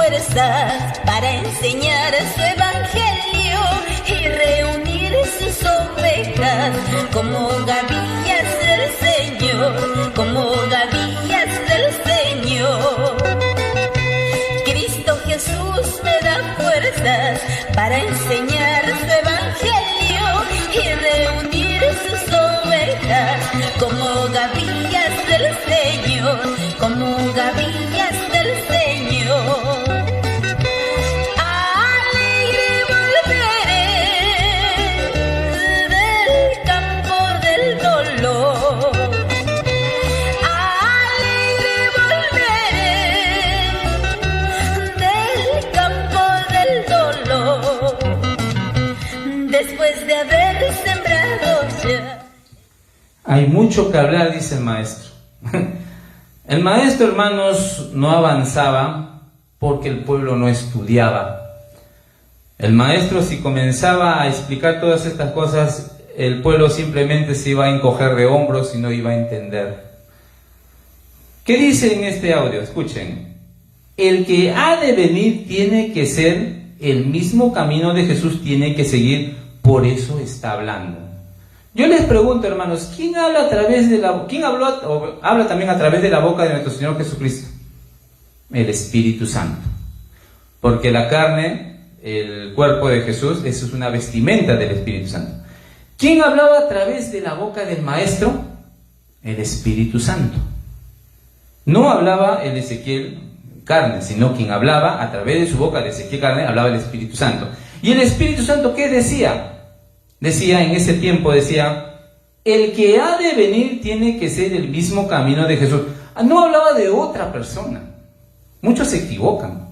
fuerzas para enseñar su evangelio y reunir sus ovejas como gavillas del Señor, como gavillas del Señor. Cristo Jesús me da fuerzas para enseñar su evangelio y reunir sus ovejas como gavillas del Señor, como gavillas del Señor. Alegre volveré del campo del dolor. Alegre volveré del campo del dolor. Después de haber sembrado ya. Hay mucho que hablar, dice el maestro. El maestro, hermanos, no avanzaba porque el pueblo no estudiaba. El maestro, si comenzaba a explicar todas estas cosas, el pueblo simplemente se iba a encoger de hombros y no iba a entender. ¿Qué dice en este audio? Escuchen. El que ha de venir tiene que ser el mismo camino de Jesús, tiene que seguir, por eso está hablando. Yo les pregunto, hermanos, ¿quién habla a través de quién habló o habla también a través de la boca de nuestro Señor Jesucristo? El Espíritu Santo. Porque la carne, el cuerpo de Jesús, eso es una vestimenta del Espíritu Santo. ¿Quién hablaba a través de la boca del Maestro? El Espíritu Santo. No hablaba el Ezequiel carne, sino quien hablaba a través de su boca de Ezequiel carne, hablaba el Espíritu Santo. ¿Y el Espíritu Santo qué decía? Decía, en ese tiempo decía, el que ha de venir tiene que ser el mismo camino de Jesús. No hablaba de otra persona. Muchos se equivocan.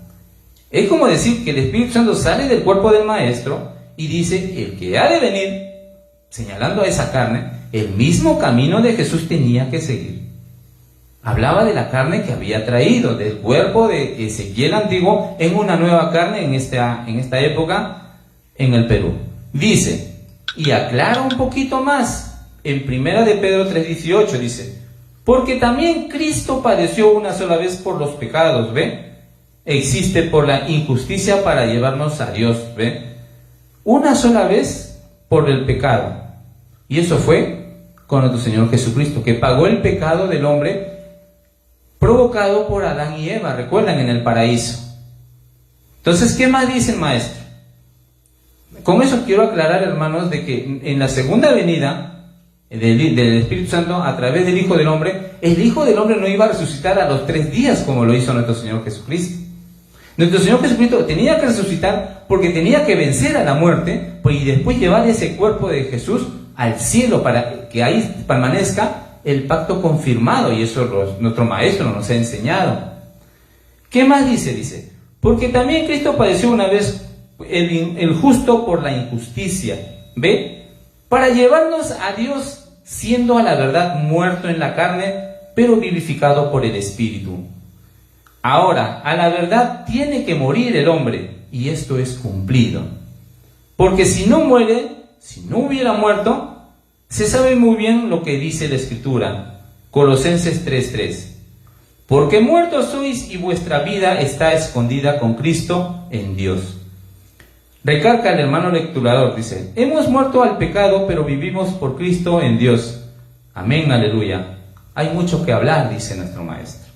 Es como decir que el Espíritu Santo sale del cuerpo del Maestro y dice, el que ha de venir, señalando a esa carne, el mismo camino de Jesús tenía que seguir. Hablaba de la carne que había traído, del cuerpo de Ezequiel antiguo, en una nueva carne en esta época en el Perú. Dice, y aclara un poquito más, en 1 de Pedro 3:18 dice, porque también Cristo padeció una sola vez por los pecados, ¿ve? Existe por la injusticia para llevarnos a Dios, ¿ve? Una sola vez por el pecado. Y eso fue con nuestro Señor Jesucristo, que pagó el pecado del hombre provocado por Adán y Eva, recuerdan, en el paraíso. Entonces, ¿qué más dice el maestro? Con eso quiero aclarar, hermanos, de que en la segunda venida del Espíritu Santo a través del Hijo del Hombre, el Hijo del Hombre no iba a resucitar a los 3 días como lo hizo nuestro Señor Jesucristo. Nuestro Señor Jesucristo tenía que resucitar porque tenía que vencer a la muerte y después llevar ese cuerpo de Jesús al cielo para que ahí permanezca el pacto confirmado, y eso nuestro Maestro nos ha enseñado. ¿Qué más dice? Dice, porque también Cristo padeció una vez el justo por la injusticia, ¿ve? Para llevarnos a Dios, siendo a la verdad muerto en la carne, pero vivificado por el Espíritu. Ahora, a la verdad tiene que morir el hombre, y esto es cumplido. Porque si no muere, si no hubiera muerto, se sabe muy bien lo que dice la Escritura, Colosenses 3:3. Porque muertos sois y vuestra vida está escondida con Cristo en Dios. Recalca el hermano lecturador, dice, hemos muerto al pecado, pero vivimos por Cristo en Dios. Amén, aleluya. Hay mucho que hablar, dice nuestro Maestro.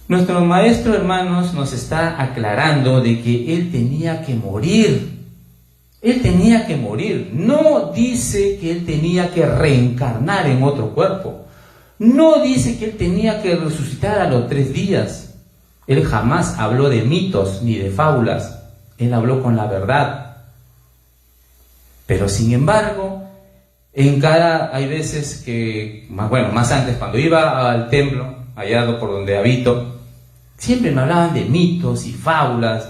Nuestro Maestro, hermanos, nos está aclarando de que Él tenía que morir. Él tenía que morir. No dice que Él tenía que reencarnar en otro cuerpo. No dice que Él tenía que resucitar a los 3 días. Él jamás habló de mitos ni de fábulas. Él habló con la verdad. Pero sin embargo, hay veces que, más antes, cuando iba al templo, allá por donde habito, siempre me hablaban de mitos y fábulas,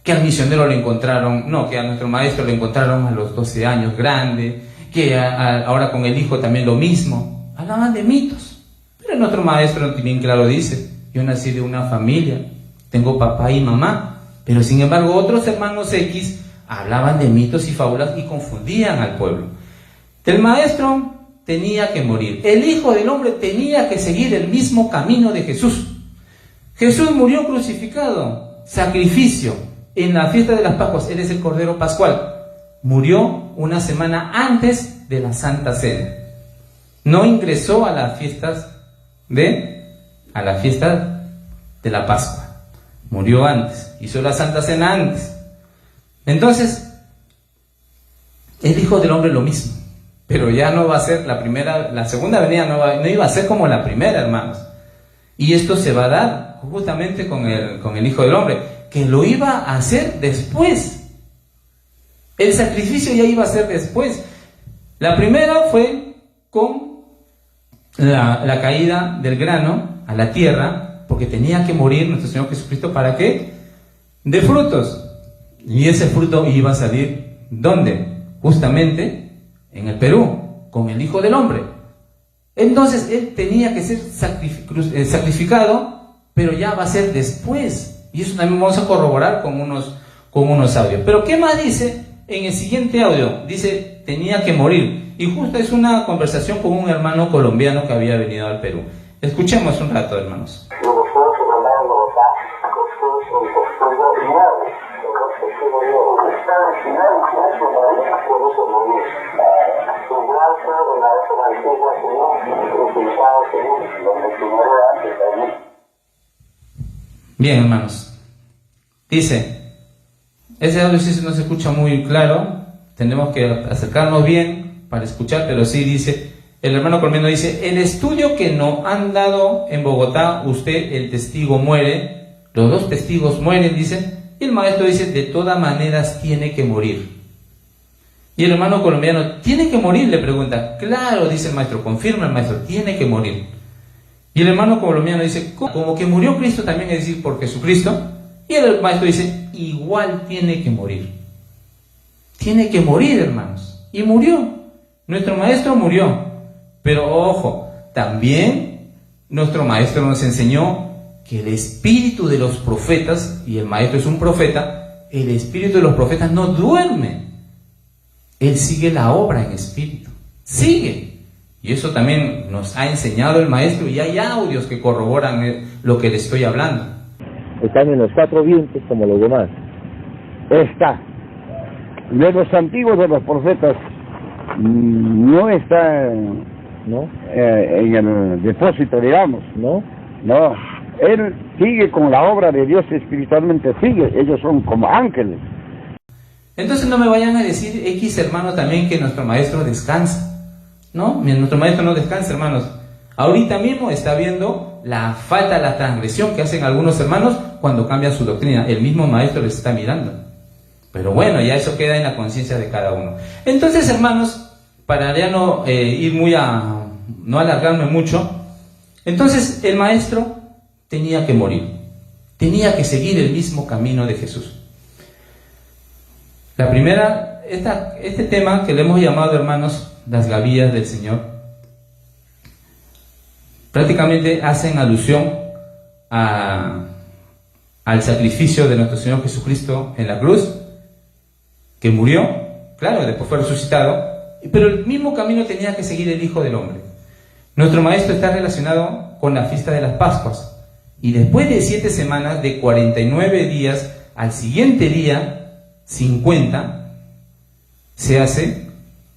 que al misionero lo encontraron, que a nuestro maestro lo encontraron a los 12 años grande, que ahora con el hijo también lo mismo. Hablaban de mitos. Pero nuestro maestro bien claro dice, yo nací de una familia, tengo papá y mamá. Pero sin embargo otros hermanos X hablaban de mitos y fábulas y confundían al pueblo. El maestro tenía que morir. El Hijo del Hombre tenía que seguir el mismo camino de Jesús. Jesús murió crucificado. sacrificio en la fiesta de las Pascuas, Él es el Cordero Pascual, murió una semana antes de la Santa Cena. No ingresó a las fiestas a la fiesta de la Pascua. Murió antes, hizo la Santa Cena antes. Entonces, el Hijo del Hombre lo mismo, pero ya no va a ser la segunda venida no iba a ser como la primera, hermanos. Y esto se va a dar justamente con el Hijo del Hombre, que lo iba a hacer después. El sacrificio ya iba a ser después. La primera fue con la caída del grano a la tierra, porque tenía que morir nuestro Señor Jesucristo. ¿Para qué? De frutos. Y ese fruto iba a salir, ¿dónde? Justamente en el Perú, con el Hijo del Hombre. Entonces Él tenía que ser sacrificado, pero ya va a ser después. Y eso también vamos a corroborar con unos audios. Pero ¿qué más dice en el siguiente audio? Dice, tenía que morir. Y justo es una conversación con un hermano colombiano que había venido al Perú. Escuchemos un rato, hermanos. Bien, hermanos. Dice, ese audio sí no se escucha muy claro, tenemos que acercarnos bien para escuchar, pero sí dice, el hermano colombiano dice, el estudio que nos han dado en Bogotá, usted, el testigo, muere, los dos testigos mueren, dice, y el maestro dice, de todas maneras tiene que morir. Y el hermano colombiano, ¿tiene que morir?, le pregunta. Claro, dice el maestro, confirma el maestro, tiene que morir. Y el hermano colombiano dice, como que murió Cristo también, es decir, por Jesucristo. Y el maestro dice, igual tiene que morir. Tiene que morir, hermanos. Y murió. Nuestro maestro murió. Pero ojo, también nuestro maestro nos enseñó que el espíritu de los profetas, y el maestro es un profeta, el espíritu de los profetas no duerme. Él sigue la obra en espíritu. Sigue. Y eso también nos ha enseñado el maestro, y hay audios que corroboran lo que le estoy hablando. Están en los cuatro vientos como los demás. Está. De los antiguos de los profetas no está, ¿no? En el depósito, digamos, ¿no? No. Él sigue con la obra de Dios espiritualmente, sigue. Ellos son como ángeles. Entonces no me vayan a decir, X hermano, también que nuestro maestro descansa. No, nuestro maestro no descansa, hermanos. Ahorita mismo está viendo la falta, la transgresión que hacen algunos hermanos cuando cambian su doctrina. El mismo maestro les está mirando. Pero bueno, ya eso queda en la conciencia de cada uno. Entonces, hermanos, para ya no ir no alargarme mucho, entonces el maestro tenía que morir. Tenía que seguir el mismo camino de Jesús. La primera, este tema que le hemos llamado, hermanos, las gavillas del Señor, prácticamente hacen alusión al sacrificio de nuestro Señor Jesucristo en la cruz, que murió, claro, después fue resucitado, pero el mismo camino tenía que seguir el Hijo del Hombre. Nuestro maestro está relacionado con la fiesta de las Pascuas, y después de 7 semanas, de 49 días, al siguiente día, 50, se hace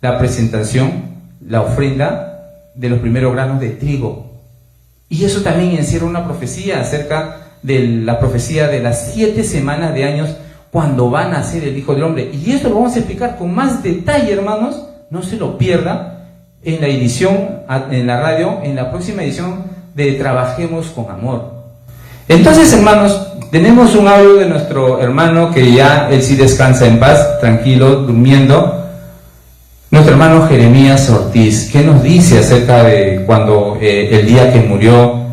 la presentación, la ofrenda de los primeros granos de trigo. Y eso también encierra una profecía acerca de la profecía de las 7 semanas de años cuando va a nacer el Hijo del Hombre. Y esto lo vamos a explicar con más detalle, hermanos. No se lo pierda en la edición, en la radio, en la próxima edición de Trabajemos con Amor. Entonces, hermanos, tenemos un audio de nuestro hermano que ya él sí descansa en paz, tranquilo, durmiendo. Nuestro hermano Jeremías Ortiz, ¿qué nos dice acerca de cuando el día que murió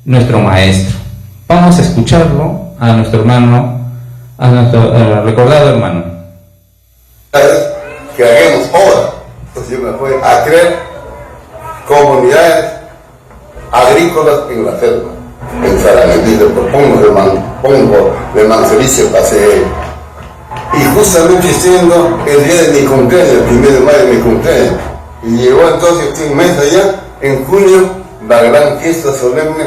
nuestro maestro? Vamos a escucharlo a nuestro hermano, a nuestro recordado hermano. Que hagamos ahora, pues yo me fui a crear comunidades agrícolas en la selva. En Saranendí, pongo de Manseriche, pasé. Y justamente siendo el día de mi cumpleaños, el 1 de mayo de mi cumpleaños, y llegó entonces un mes allá, en junio, la gran fiesta solemne,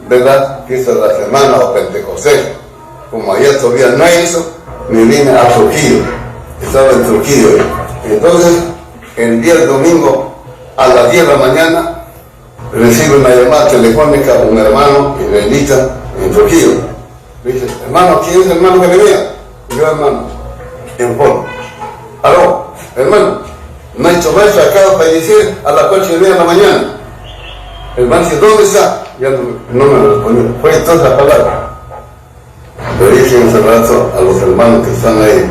¿verdad? Fiesta de la semana o Pentecostés. como allá todavía no hay eso, me vine a Trujillo. Estaba en Trujillo. Entonces, el día del domingo, a las 10 de la mañana, recibe una llamada telefónica un hermano israelita en Trujillo. Me dice, hermano, ¿quién es el hermano que venía? Yo, hermano, en forma. Aló, hermano, nuestro maestro acaba de fallecer a las 8:30 de la mañana. El hermano dice, ¿dónde está? Ya no me respondió. Fue entonces la palabra. Le dije hace rato a los hermanos que están ahí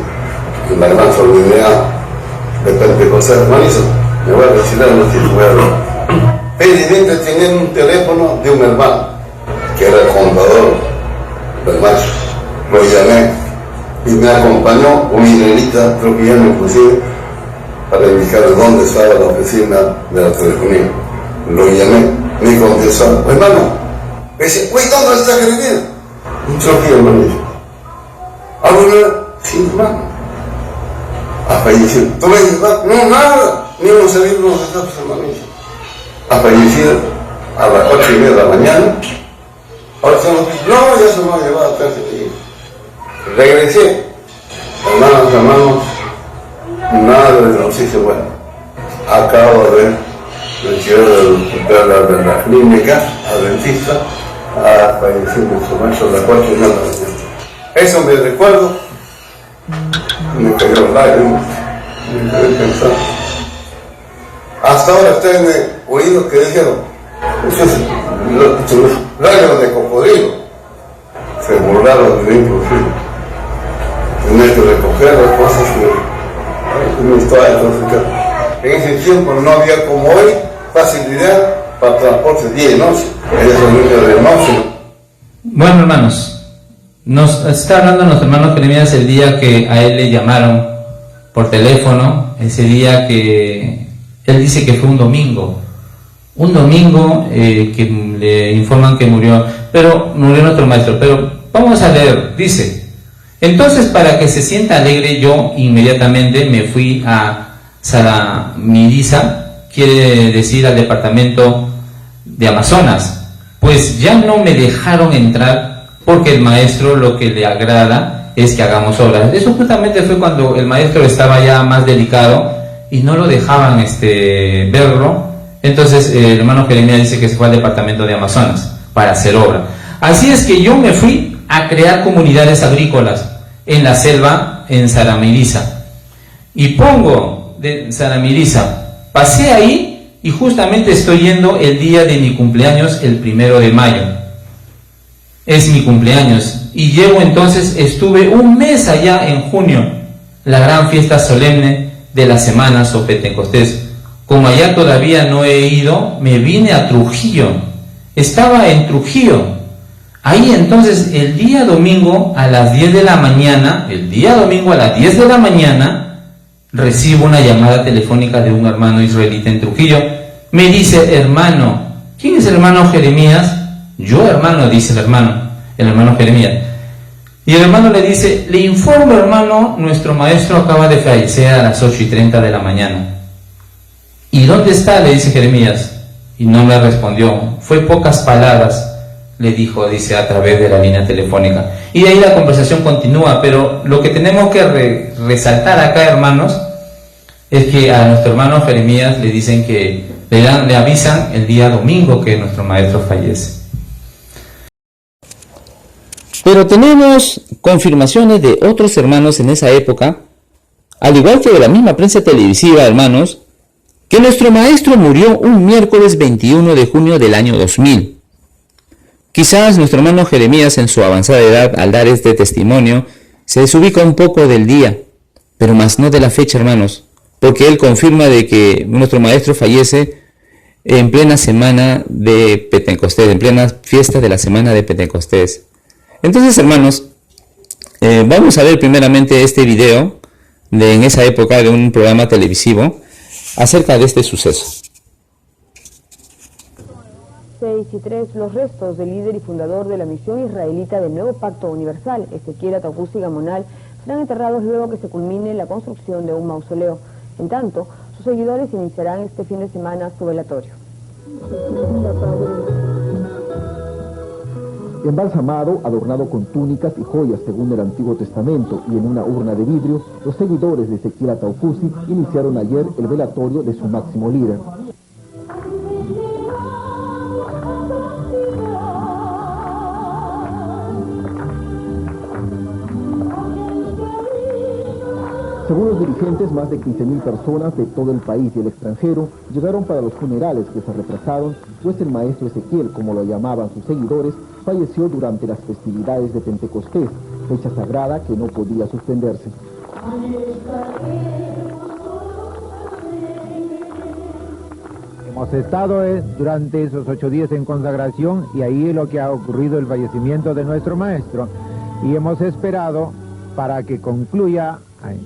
en la gran solidaridad de Pentecostés, hermanizo, me voy a decir algo que voy a hablar. Felizmente tenía un teléfono de un hermano que era el contador del maestro. Lo llamé y me acompañó un israelita, creo que ya me inclusive, para indicar dónde estaba la oficina de la telefonía. Lo llamé, me contestó, hermano, me dice, uy, ¿dónde está Jeremías? Un Trujillo, hermano. ¿Alguna? Sí, hermano. Ha fallecido. ¿Tú me dices, no, nada, ni hemos salido los estados, hermano. Ha fallecido a las 8:30 de la mañana. Ahora estamos, no, ya se me ha llevado a casa. Regresé. Hermanos, nada de noticia buena. Acabo de ver de la clínica adventista a fallecer nuestro maestro a las 4:30 de la mañana. Eso me recuerdo, me cayó lágrimas, me quedé pensando. Hasta ahora está en el oído que dijeron, los lágrimas de cocodrilo se burlaron de mí imposible. Tenía que recoger las cosas que no estaba. Entonces, en ese tiempo no había como hoy facilidad para transporte día y noche. Esos niños de noche. Bueno, hermanos, nos está hablando nuestro hermano Jeremías el día que a él le llamaron por teléfono, ese día que él dice que fue un domingo que le informan que murió nuestro maestro. Pero vamos a leer, dice, entonces para que se sienta alegre yo inmediatamente me fui a Saramiriza, quiere decir al departamento de Amazonas, pues ya no me dejaron entrar porque el maestro lo que le agrada es que hagamos obras. Eso justamente fue cuando el maestro estaba ya más delicado y no lo dejaban verlo. Entonces el hermano Jeremías dice que se fue al departamento de Amazonas para hacer obra. Así es que yo me fui a crear comunidades agrícolas en la selva en Saramiriza. Y pongo de Saramiriza, pasé ahí y justamente estoy yendo el día de mi cumpleaños, el 1 de mayo. Es mi cumpleaños. Y llevo entonces, estuve un mes allá en junio, la gran fiesta solemne de las semanas o Pentecostés. Como allá todavía no he ido, me vine a Trujillo. Estaba en Trujillo. Ahí entonces el día domingo a las 10 de la mañana, recibo una llamada telefónica de un hermano israelita en Trujillo. Me dice, hermano, ¿quién es el hermano Jeremías? Yo, hermano, dice el hermano Jeremías. Y el hermano le dice, le informo, hermano, nuestro maestro acaba de fallecer a las 8:30 de la mañana. ¿Y dónde está?, le dice Jeremías. Y no me respondió. Fue pocas palabras, le dijo, dice, a través de la línea telefónica. Y de ahí la conversación continúa, pero lo que tenemos que resaltar acá, hermanos, es que a nuestro hermano Jeremías le dicen que le avisan el día domingo que nuestro maestro fallece. Pero tenemos confirmaciones de otros hermanos en esa época, al igual que de la misma prensa televisiva, hermanos, que nuestro maestro murió un miércoles 21 de junio del año 2000. Quizás nuestro hermano Jeremías, en su avanzada edad, al dar este testimonio, se desubica un poco del día, pero más no de la fecha, hermanos, porque él confirma de que nuestro maestro fallece en plena semana de Pentecostés, en plena fiesta de la semana de Pentecostés. Entonces, hermanos, vamos a ver primeramente este video en esa época de un programa televisivo acerca de este suceso. 6:03, los restos del líder y fundador de la misión israelita del Nuevo Pacto Universal, Ezequiel Atahusi Gamonal, serán enterrados luego que se culmine la construcción de un mausoleo. En tanto, sus seguidores iniciarán este fin de semana su velatorio. Embalsamado, adornado con túnicas y joyas según el Antiguo Testamento y en una urna de vidrio, los seguidores de Ezequiel Ataucusi iniciaron ayer el velatorio de su máximo líder. Según los dirigentes, más de 15.000 personas de todo el país y el extranjero llegaron para los funerales que se retrasaron, pues el maestro Ezequiel, como lo llamaban sus seguidores, falleció durante las festividades de Pentecostés, fecha sagrada que no podía suspenderse. Hemos estado durante esos 8 días en consagración y ahí es lo que ha ocurrido el fallecimiento de nuestro maestro. Y hemos esperado para que concluya.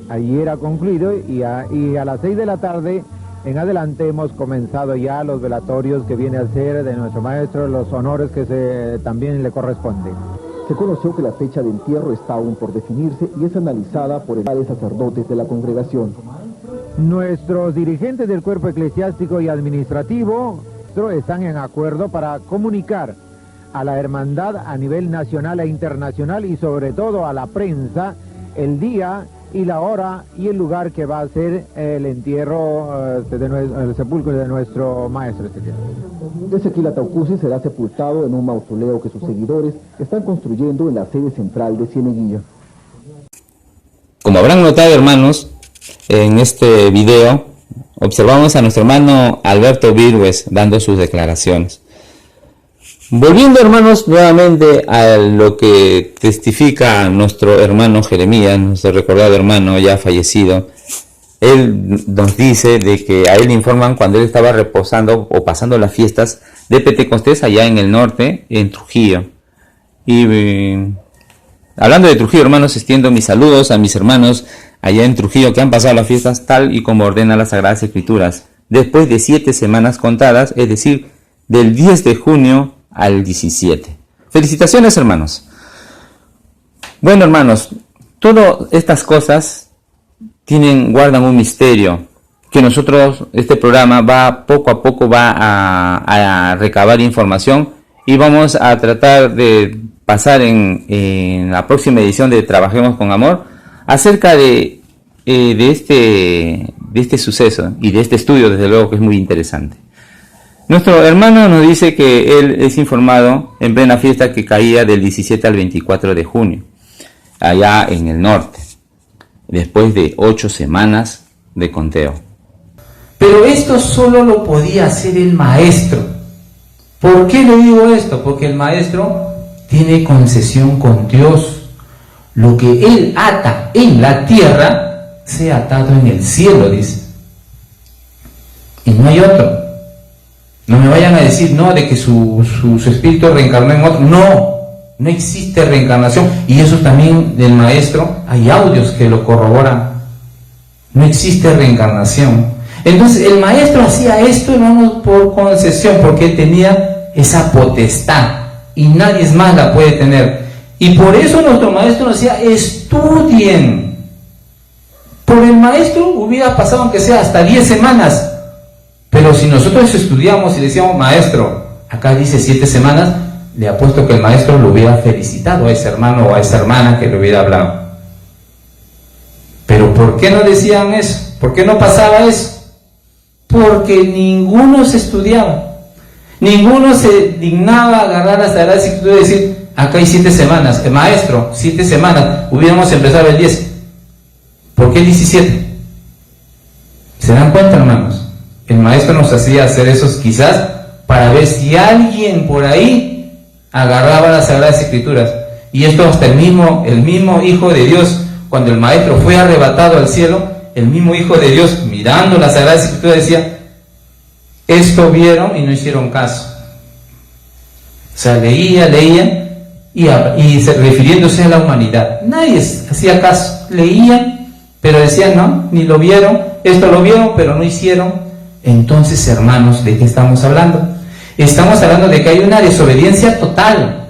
Ayer ha concluido y a las 6 de la tarde en adelante hemos comenzado ya los velatorios que viene a ser de nuestro maestro, los honores que también le corresponde. Se conoció que la fecha de entierro está aún por definirse y es analizada por los sacerdotes de la congregación. Nuestros dirigentes del cuerpo eclesiástico y administrativo están en acuerdo para comunicar a la hermandad a nivel nacional e internacional y sobre todo a la prensa el día y la hora y el lugar que va a ser el entierro, el sepulcro de nuestro maestro Ezequiel. Ezequiel Ataucusi será sepultado en un mausoleo que sus seguidores están construyendo en la sede central de Cieneguilla. Como habrán notado, hermanos, en este video observamos a nuestro hermano Alberto Virgües dando sus declaraciones. Volviendo, hermanos, nuevamente a lo que testifica nuestro hermano Jeremías, nuestro recordado hermano ya fallecido. Él nos dice de que a él le informan cuando él estaba reposando o pasando las fiestas de Pentecostés allá en el norte, en Trujillo. Y hablando de Trujillo, hermanos, extiendo mis saludos a mis hermanos allá en Trujillo que han pasado las fiestas tal y como ordena las Sagradas Escrituras, después de 7 semanas contadas, es decir, del 10 de junio al 17. Felicitaciones, hermanos. Bueno, hermanos, todas estas cosas guardan un misterio que nosotros, este programa poco a poco va a recabar información y vamos a tratar de pasar en la próxima edición de Trabajemos con Amor acerca de este suceso y de este estudio, desde luego que es muy interesante. Nuestro hermano nos dice que él es informado en plena fiesta que caía del 17 al 24 de junio, allá en el norte, después de 8 semanas de conteo. Pero esto solo lo podía hacer el maestro. ¿Por qué le digo esto? Porque el maestro tiene concesión con Dios. Lo que él ata en la tierra, sea atado en el cielo, dice. Y no hay otro. No me vayan a decir, no, de que su espíritu reencarnó en otro. No existe reencarnación. Y eso también del maestro, hay audios que lo corroboran. No existe reencarnación. Entonces el maestro hacía esto, hermanos, por concesión, porque él tenía esa potestad y nadie más la puede tener. Y por eso nuestro maestro nos decía, estudien. Por el maestro hubiera pasado aunque sea hasta 10 semanas. Pero si nosotros estudiamos y decíamos, maestro, acá dice 7 semanas, le apuesto que el maestro lo hubiera felicitado a ese hermano o a esa hermana que le hubiera hablado. Pero ¿por qué no decían eso? ¿Por qué no pasaba eso? Porque ninguno se estudiaba. Ninguno se dignaba a agarrar la Sagrada Escritura y decir, acá hay 7 semanas. El maestro, 7 semanas, hubiéramos empezado el 10. ¿Por qué el 17? ¿Se dan cuenta, hermanos? El maestro nos hacía hacer eso quizás para ver si alguien por ahí agarraba las Sagradas Escrituras. Y esto hasta el mismo Hijo de Dios, cuando el maestro fue arrebatado al cielo, el mismo Hijo de Dios, mirando las Sagradas Escrituras, decía, esto vieron y no hicieron caso. O sea, leía y refiriéndose a la humanidad. Nadie hacía caso, leían, pero decían, no, ni lo vieron, esto lo vieron, pero no hicieron. Entonces, hermanos, ¿de qué estamos hablando? Estamos hablando de que hay una desobediencia total.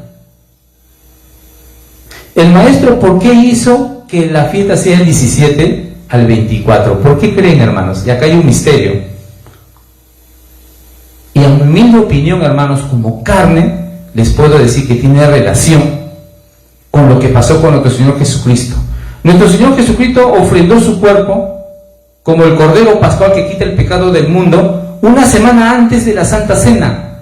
El maestro, ¿por qué hizo que la fiesta sea el 17 al 24? ¿Por qué creen, hermanos? Y acá hay un misterio. Y en mi opinión, hermanos, como carne, les puedo decir que tiene relación con lo que pasó con nuestro Señor Jesucristo. Nuestro Señor Jesucristo ofrendó su cuerpo como el Cordero Pascual que quita el pecado del mundo una semana antes de la Santa Cena.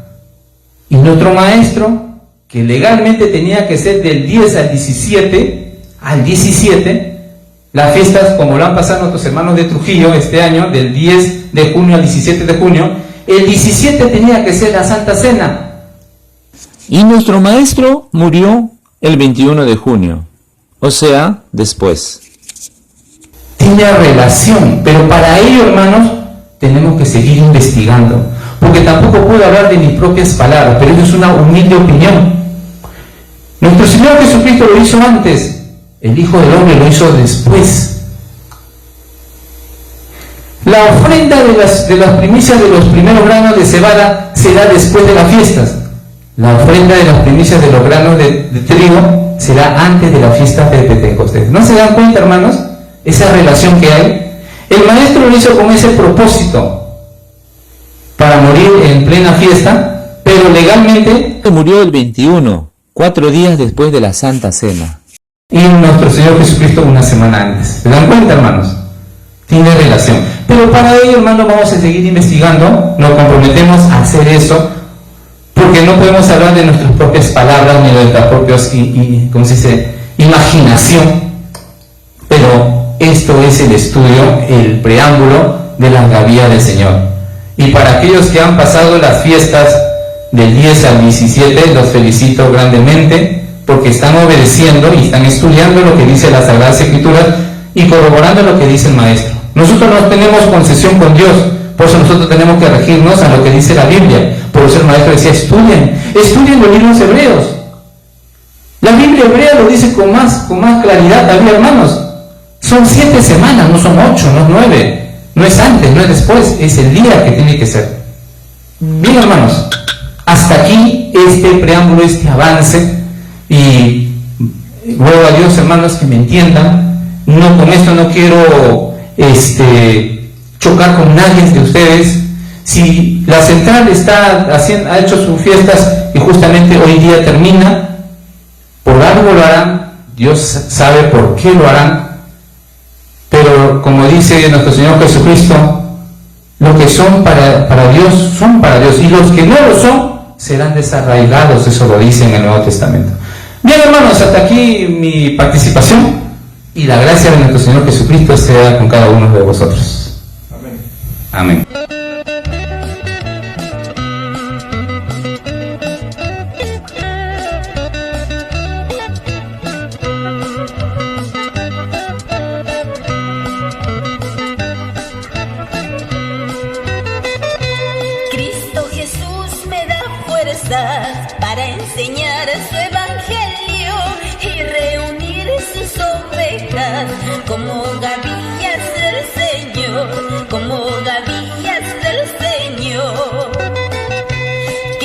Y nuestro Maestro, que legalmente tenía que ser del 10 al 17, las fiestas como lo han pasado nuestros hermanos de Trujillo este año, del 10 de junio al 17 de junio, el 17 tenía que ser la Santa Cena. Y nuestro Maestro murió el 21 de junio, o sea, después. Tiene relación, pero para ello, hermanos, tenemos que seguir investigando, porque tampoco puedo hablar de mis propias palabras, pero eso es una humilde opinión. Nuestro Señor Jesucristo lo hizo antes, el Hijo del Hombre lo hizo después. La ofrenda de las primicias de los primeros granos de cebada será después de las fiestas. La ofrenda de las primicias de los granos de trigo será antes de la fiesta de Pentecostés. ¿No se dan cuenta, hermanos? Esa relación que hay. El Maestro lo hizo con ese propósito, para morir en plena fiesta, pero legalmente Murió el 21, 4 días después de la Santa Cena. y nuestro Señor Jesucristo una semana antes. ¿Se dan cuenta, hermanos? Tiene relación. Pero para ello, hermanos, vamos a seguir investigando. Nos comprometemos a hacer eso, porque no podemos hablar de nuestras propias palabras ni de nuestras propias, ¿cómo se dice?, imaginación. Pero esto es el estudio, el preámbulo de la Gavía del Señor. Y para aquellos que han pasado las fiestas del 10 al 17, los felicito grandemente, porque están obedeciendo y están estudiando lo que dice las Sagradas Escrituras y corroborando lo que dice el Maestro. Nosotros no tenemos concesión con Dios, por eso nosotros tenemos que regirnos a lo que dice la Biblia. Por eso el Maestro decía, estudien los libros hebreos. La Biblia hebrea lo dice con más claridad también, hermanos. Son 7 semanas, no son 8, no es 9. No es antes, no es después, es el día que tiene que ser. Bien, hermanos, hasta aquí este preámbulo, este avance, y ruego a Dios, hermanos, que me entiendan. No, con esto no quiero chocar con nadie de ustedes. Si la central ha hecho sus fiestas y justamente hoy día termina, por algo lo harán, Dios sabe por qué lo harán, pero como dice nuestro Señor Jesucristo, lo que son para Dios, son para Dios, y los que no lo son, serán desarraigados. Eso lo dice en el Nuevo Testamento. Bien, hermanos, hasta aquí mi participación, y la gracia de nuestro Señor Jesucristo sea con cada uno de vosotros. Amén. Amén. Cristo Jesús me da fuerzas para enseñar su evangelio y reunir sus ovejas como gavillas del Señor.